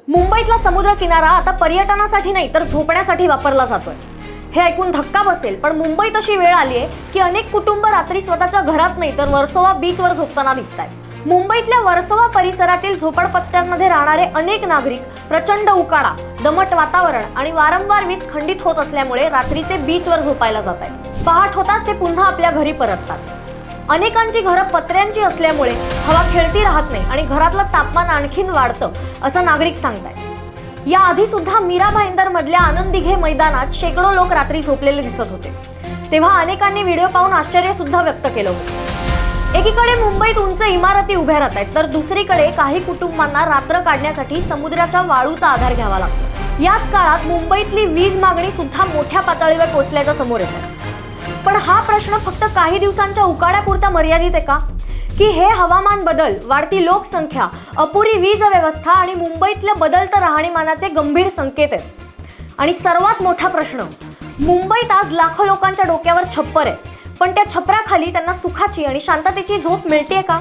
मुंबईतला समुद्र किनारा आता पर्यटनासाठी नाही तर झोपण्यासाठी वापरला जातोय। हे ऐकून धक्का बसेल, पण मुंबईत अशी वेळ आली आहे की अनेक कुटुंब रात्री स्वतःच्या घरात नाही तर वर्सोवा बीचवर झोपताना दिसतायत। मुंबईतल्या वर्सोवा परिसरातील झोपडपट्ट्यांमध्ये राहणारे अनेक नागरिक प्रचंड उकाडा, दमट वातावरण आणि वारंवार वीज खंडित होत असल्यामुळे रात्रीचे बीचवर झोपायला जात आहेत। पहाट होताच ते पुन्हा आपल्या घरी परततात। अनेकांची घरं पत्र्यांची असल्यामुळे हवा खेळती राहत नाही आणि घरातलं तापमान आणखीन वाढतं, असं नागरिक सांगतायत। या आधी सुद्धा मीरा भाईंदर मधल्या आनंद दिघे मैदानात शेकडो लोक रात्री झोपलेले दिसत होते, तेव्हा अनेकांनी व्हिडिओ पाहून आश्चर्य सुद्धा व्यक्त केलं होतं। एकीकडे मुंबईत उंच इमारती उभ्या राहतात, तर दुसरीकडे काही कुटुंबांना रात्र काढण्यासाठी समुद्राच्या वाळूचा आधार घ्यावा लागतो। याच काळात मुंबईतली वीज मागणी सुद्धा मोठ्या पातळीवर पोहोचल्याचं समोर येतं। पण हा प्रश्न फक्त काही दिवसांच्या उकाड्यापुरता मर्यादित आहे का, की हे हवामान बदल, वाढती लोकसंख्या, अपुरी वीज व्यवस्था आणि मुंबईतल्या बदलत्या राहणीमानाचे गंभीर संकेत आहेत? आणि सर्वात मोठा प्रश्न, मुंबईत आज लाखो लोकांच्या डोक्यावर छप्पर आहे, पण त्या छपराखाली त्यांना सुखाची आणि शांततेची झोप मिळतेय का?